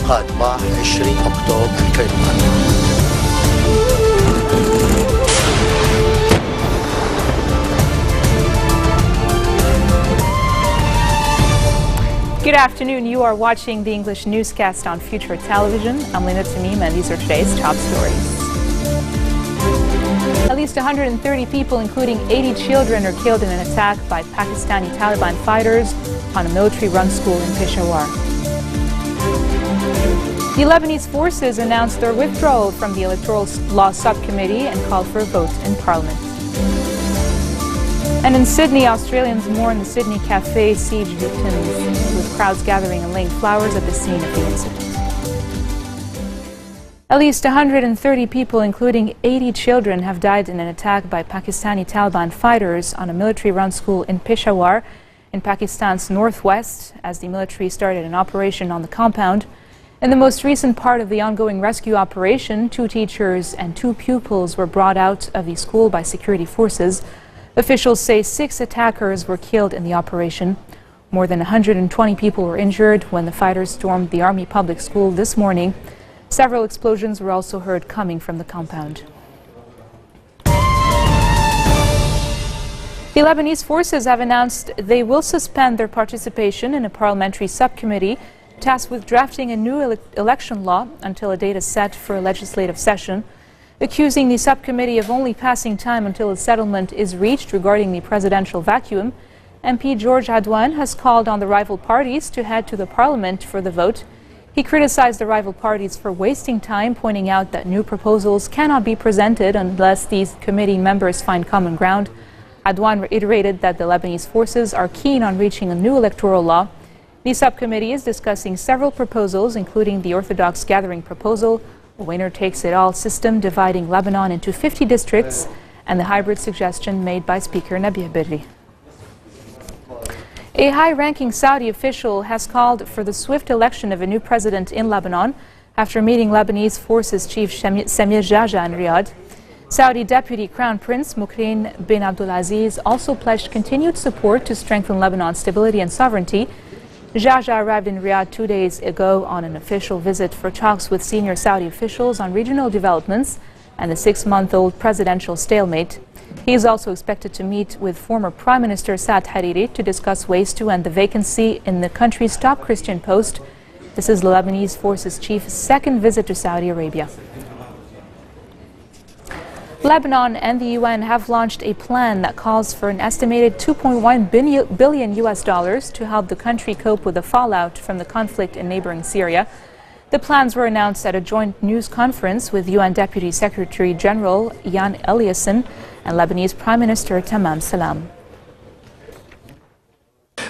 القادمة 20 أكتوبر 2020. Good afternoon. You are watching the English newscast on Future Television. I'm Lina Tamim, and these are today's top stories. At least 130 people, including 80 children, are killed in an attack by Pakistani Taliban fighters on a military-run school in Peshawar. The Lebanese forces announced their withdrawal from the Electoral Law Subcommittee and called for a vote in Parliament. And in Sydney, Australians mourn the Sydney cafe siege victims, with crowds gathering and laying flowers at the scene of the incident. At least 130 people, including 80 children, have died in an attack by Pakistani Taliban fighters on a military-run school in Peshawar, in Pakistan's northwest, as the military started an operation on the compound. In the most recent part of the ongoing rescue operation, 2 teachers and 2 pupils were brought out of the school by security forces. Officials say 6 attackers were killed in the operation. More than 120 people were injured when the fighters stormed the Army Public School this morning. Several explosions were also heard coming from the compound. The Lebanese forces have announced they will suspend their participation in a parliamentary subcommittee tasked with drafting a new election law until a date is set for a legislative session. Accusing the subcommittee of only passing time until a settlement is reached regarding the presidential vacuum, MP George Adwan has called on the rival parties to head to the parliament for the vote. He criticized the rival parties for wasting time, pointing out that new proposals cannot be presented unless these committee members find common ground. Adwan reiterated that the Lebanese forces are keen on reaching a new electoral law. The subcommittee is discussing several proposals, including the Orthodox gathering proposal, a winner-takes-it-all system dividing Lebanon into 50 districts, and the hybrid suggestion made by Speaker Nabih Berri. A high-ranking Saudi official has called for the swift election of a new president in Lebanon after meeting Lebanese Forces Chief Samir Jaja in Riyadh. Saudi Deputy Crown Prince Mukrin bin Abdulaziz also pledged continued support to strengthen Lebanon's stability and sovereignty. Jaja arrived in Riyadh 2 days ago on an official visit for talks with senior Saudi officials on regional developments and the 6-month-old presidential stalemate. He is also expected to meet with former Prime Minister Saad Hariri to discuss ways to end the vacancy in the country's top Christian post. This is the Lebanese Forces Chief's 2nd visit to Saudi Arabia. Lebanon and the UN have launched a plan that calls for an estimated $2.1 billion to help the country cope with the fallout from the conflict in neighboring Syria. The plans were announced at a joint news conference with UN Deputy Secretary General Jan Eliasson and Lebanese Prime Minister Tamam Salam.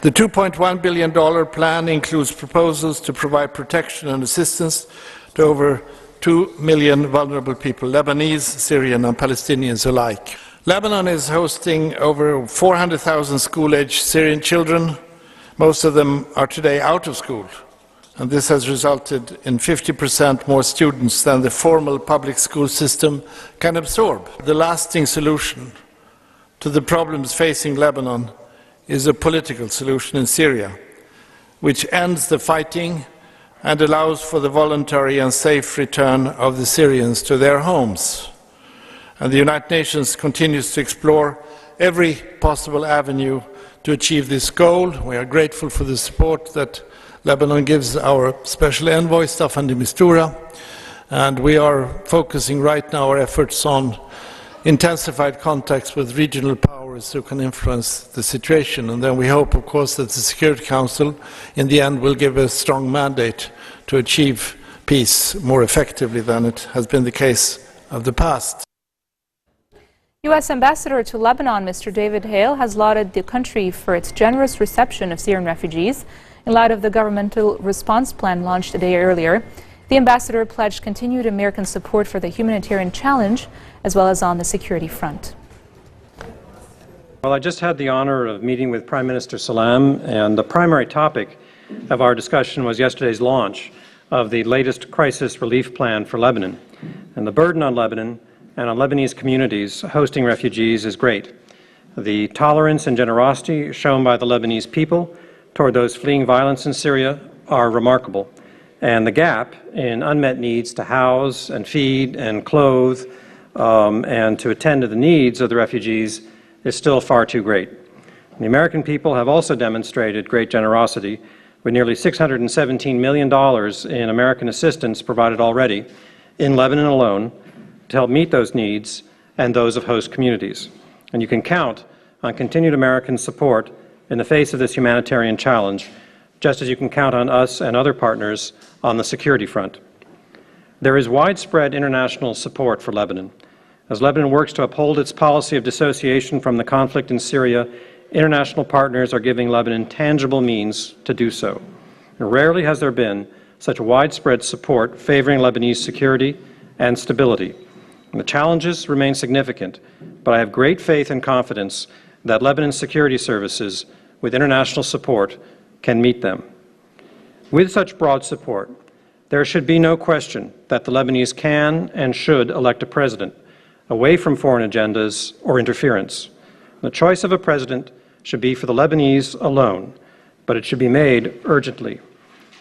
The $2.1 billion plan includes proposals to provide protection and assistance to over 2 million vulnerable people, Lebanese, Syrian and Palestinians alike. Lebanon is hosting over 400,000 school-aged Syrian children. Most of them are today out of school, and this has resulted in 50% more students than the formal public school system can absorb. The lasting solution to the problems facing Lebanon is a political solution in Syria, which ends the fighting and allows for the voluntary and safe return of the Syrians to their homes. And the United Nations continues to explore every possible avenue to achieve this goal. We are grateful for the support that Lebanon gives our Special Envoy, Staffan de Mistura, and we are focusing right now our efforts on intensified contacts with regional powers who can influence the situation. And then we hope, of course, that the Security Council in the end will give a strong mandate to achieve peace more effectively than it has been the case of the past. U.S. Ambassador to Lebanon, Mr. David Hale, has lauded the country for its generous reception of Syrian refugees in light of the governmental response plan launched a day earlier. The ambassador pledged continued American support for the humanitarian challenge, as well as on the security front. Well, I just had the honor of meeting with Prime Minister Salam, and the primary topic of our discussion was yesterday's launch of the latest crisis relief plan for Lebanon. And the burden on Lebanon and on Lebanese communities hosting refugees is great. The tolerance and generosity shown by the Lebanese people toward those fleeing violence in Syria are remarkable. And the gap in unmet needs to house and feed and clothe and to attend to the needs of the refugees is still far too great. The American people have also demonstrated great generosity, with nearly $617 million in American assistance provided already in Lebanon alone to help meet those needs and those of host communities. And you can count on continued American support in the face of this humanitarian challenge, just as you can count on us and other partners on the security front. There is widespread international support for Lebanon. As Lebanon works to uphold its policy of dissociation from the conflict in Syria, international partners are giving Lebanon tangible means to do so. And rarely has there been such widespread support favoring Lebanese security and stability. And the challenges remain significant, but I have great faith and confidence that Lebanon's security services, with international support, can meet them. With such broad support, there should be no question that the Lebanese can and should elect a president, away from foreign agendas or interference. The choice of a president should be for the Lebanese alone, but it should be made urgently.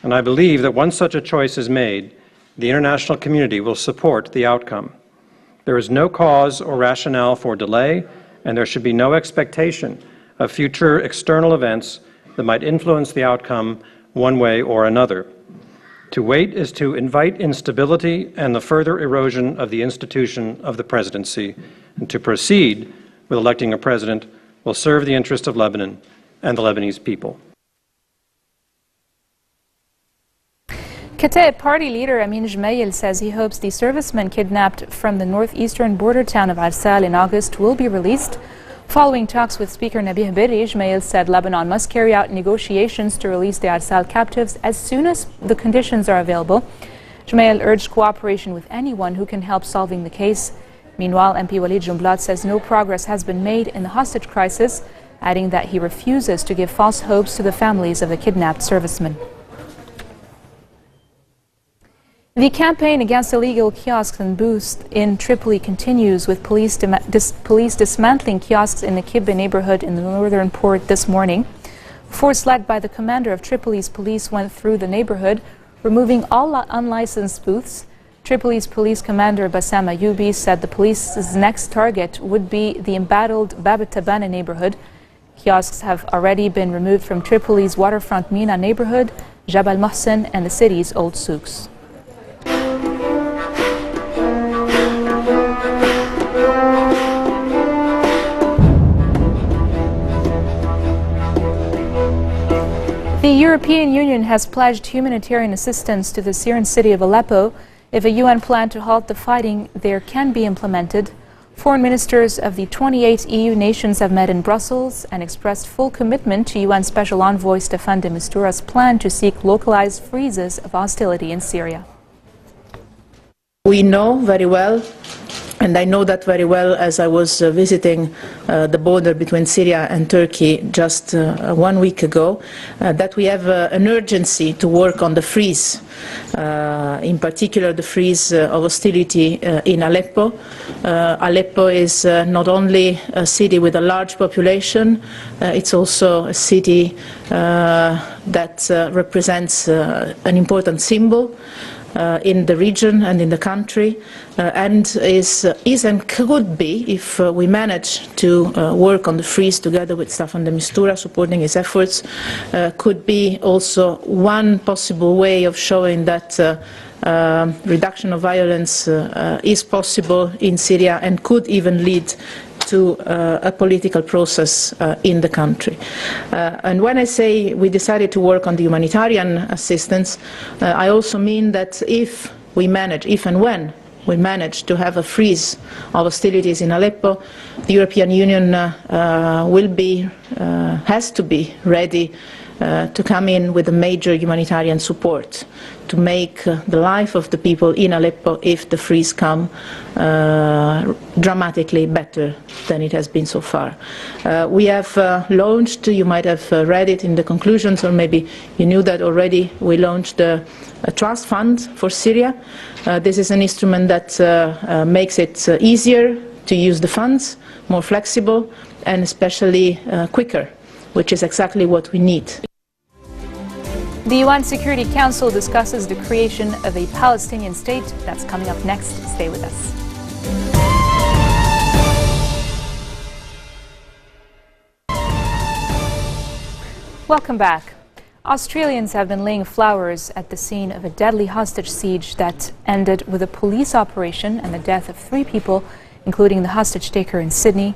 And I believe that once such a choice is made, the international community will support the outcome. There is no cause or rationale for delay, and there should be no expectation of future external events that might influence the outcome one way or another. To wait is to invite instability and the further erosion of the institution of the presidency, and to proceed with electing a president will serve the interest of Lebanon and the Lebanese people. Kataeb Party leader Amin Jmail says he hopes the servicemen kidnapped from the northeastern border town of Arsal in August will be released. Following talks with Speaker Nabih Berri, Jmail said Lebanon must carry out negotiations to release the Arsal captives as soon as the conditions are available. Jmail urged cooperation with anyone who can help solving the case. Meanwhile, MP Walid Jumblat says no progress has been made in the hostage crisis, adding that he refuses to give false hopes to the families of the kidnapped servicemen. The campaign against illegal kiosks and booths in Tripoli continues, with police dismantling kiosks in the Kibbe neighborhood in the northern port this morning. A force led by the commander of Tripoli's police went through the neighborhood, removing all unlicensed booths. Tripoli's police commander Bassam Ayoubi said the police's next target would be the embattled Bab al-Tabana neighborhood. Kiosks have already been removed from Tripoli's waterfront Mina neighborhood, Jabal Mohsen, and the city's old souks. The European Union has pledged humanitarian assistance to the Syrian city of Aleppo if a UN plan to halt the fighting there can be implemented. Foreign ministers of the 28 EU nations have met in Brussels and expressed full commitment to UN Special Envoy Staffan de Mistura's plan to seek localized freezes of hostility in Syria. We know very well, and I know that very well as I was visiting the border between Syria and Turkey just 1 week ago, that we have an urgency to work on the freeze, in particular the freeze of hostility in Aleppo. Aleppo is not only a city with a large population, it's also a city that represents an important symbol in the region and in the country, and is and could be, if we manage to work on the freeze together with Staffan de Mistura, supporting his efforts, could be also one possible way of showing that reduction of violence is possible in Syria and could even lead to a political process in the country. And when I say we decided to work on the humanitarian assistance, I also mean that if and when we manage to have a freeze of hostilities in Aleppo, the European Union has to be ready to come in with a major humanitarian support to make the life of the people in Aleppo, if the freeze comes, dramatically better than it has been so far. We have launched, you might have read it in the conclusions, or maybe you knew that already, we launched a trust fund for Syria. This is an instrument that makes it easier to use the funds, more flexible, and especially quicker, which is exactly what we need. The UN Security Council discusses the creation of a Palestinian state. That's coming up next. Stay with us. Welcome back. Australians have been laying flowers at the scene of a deadly hostage siege that ended with a police operation and the death of 3 people, including the hostage taker in Sydney.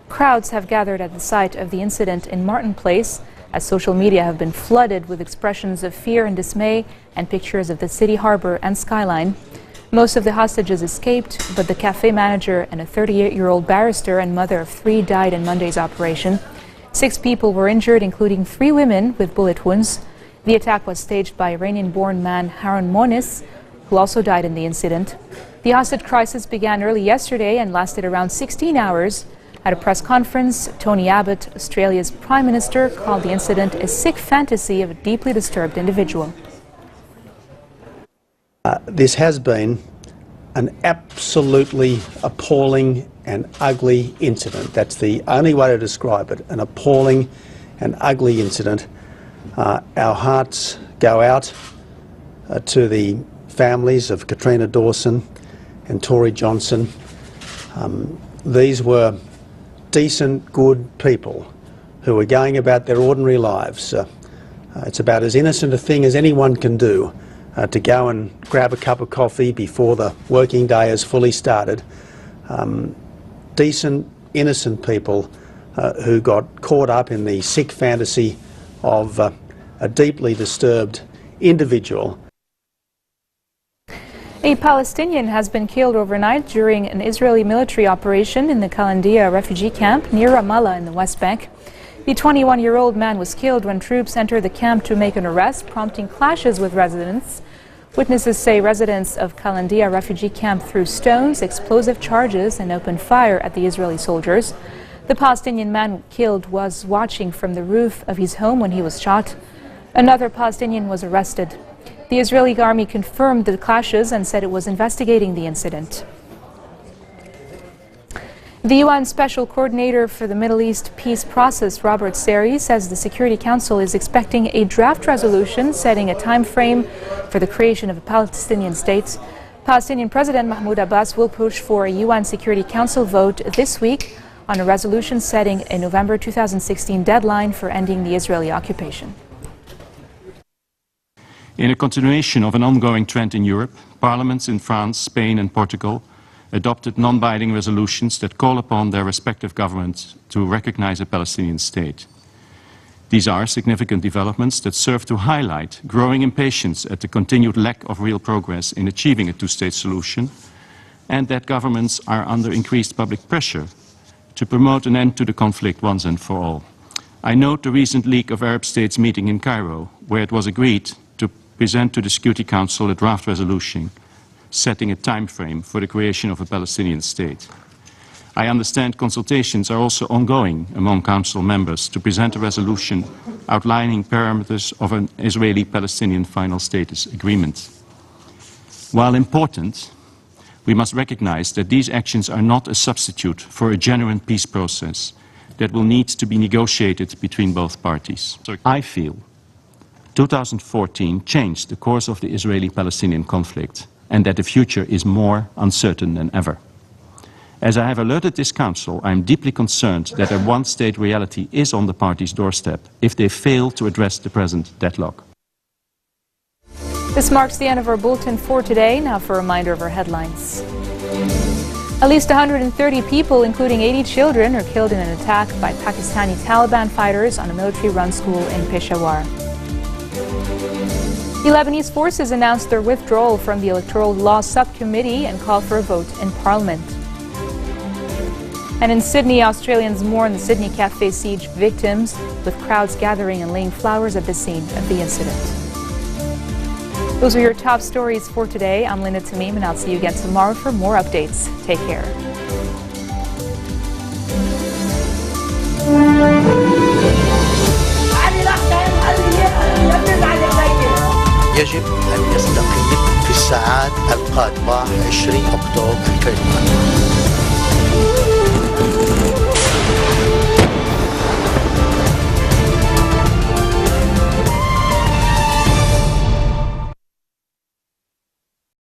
Crowds have gathered at the site of the incident in Martin Place, as social media have been flooded with expressions of fear and dismay and pictures of the city harbour and skyline. Most of the hostages escaped, but the cafe manager and a 38-year-old barrister and mother of 3 died in Monday's operation. 6 people were injured, including 3 women with bullet wounds. The attack was staged by Iranian-born man Harun Monis, who also died in the incident. The hostage crisis began early yesterday and lasted around 16 hours. At a press conference, Tony Abbott, Australia's Prime Minister, called the incident a sick fantasy of a deeply disturbed individual. This has been an absolutely appalling and ugly incident. That's the only way to describe it, an appalling and ugly incident. Our hearts go out to the families of Katrina Dawson and Tory Johnson. These were decent, good people who were going about their ordinary lives. It's about as innocent a thing as anyone can do, to go and grab a cup of coffee before the working day has fully started. Decent, innocent people who got caught up in the sick fantasy of a deeply disturbed individual. A Palestinian has been killed overnight during an Israeli military operation in the Kalandia refugee camp near Ramallah in the West Bank. The 21-year-old man was killed when troops entered the camp to make an arrest, prompting clashes with residents. Witnesses say residents of Kalandia refugee camp threw stones, explosive charges, and opened fire at the Israeli soldiers. The Palestinian man killed was watching from the roof of his home when he was shot. Another Palestinian was arrested. The Israeli army confirmed the clashes and said it was investigating the incident. The UN Special Coordinator for the Middle East Peace Process, Robert Seri, says the Security Council is expecting a draft resolution setting a time frame for the creation of a Palestinian state. Palestinian President Mahmoud Abbas will push for a UN Security Council vote this week on a resolution setting a November 2016 deadline for ending the Israeli occupation. In a continuation of an ongoing trend in Europe, parliaments in France, Spain and Portugal adopted non-binding resolutions that call upon their respective governments to recognize a Palestinian state. These are significant developments that serve to highlight growing impatience at the continued lack of real progress in achieving a two-state solution, and that governments are under increased public pressure to promote an end to the conflict once and for all. I note the recent League of Arab States meeting in Cairo, where it was agreed to present to the Security Council a draft resolution setting a time frame for the creation of a Palestinian state. I understand consultations are also ongoing among Council members to present a resolution outlining parameters of an Israeli-Palestinian final status agreement. While important, we must recognize that these actions are not a substitute for a genuine peace process that will need to be negotiated between both parties. I feel 2014 changed the course of the Israeli-Palestinian conflict, and that the future is more uncertain than ever. As I have alerted this Council, I am deeply concerned that a one-state reality is on the parties' doorstep if they fail to address the present deadlock. This marks the end of our bulletin for today. Now for a reminder of our headlines. At least 130 people, including 80 children, are killed in an attack by Pakistani Taliban fighters on a military-run school in Peshawar. The Lebanese forces announced their withdrawal from the Electoral Law Subcommittee and called for a vote in Parliament. And in Sydney, Australians mourn the Sydney cafe siege victims, with crowds gathering and laying flowers at the scene of the incident. Those are your top stories for today. I'm Linda Tamim, and I'll see you again tomorrow for more updates. Take care. يجب أن يستقيل في الساعات القادمة 20 أكتوبر الكريم.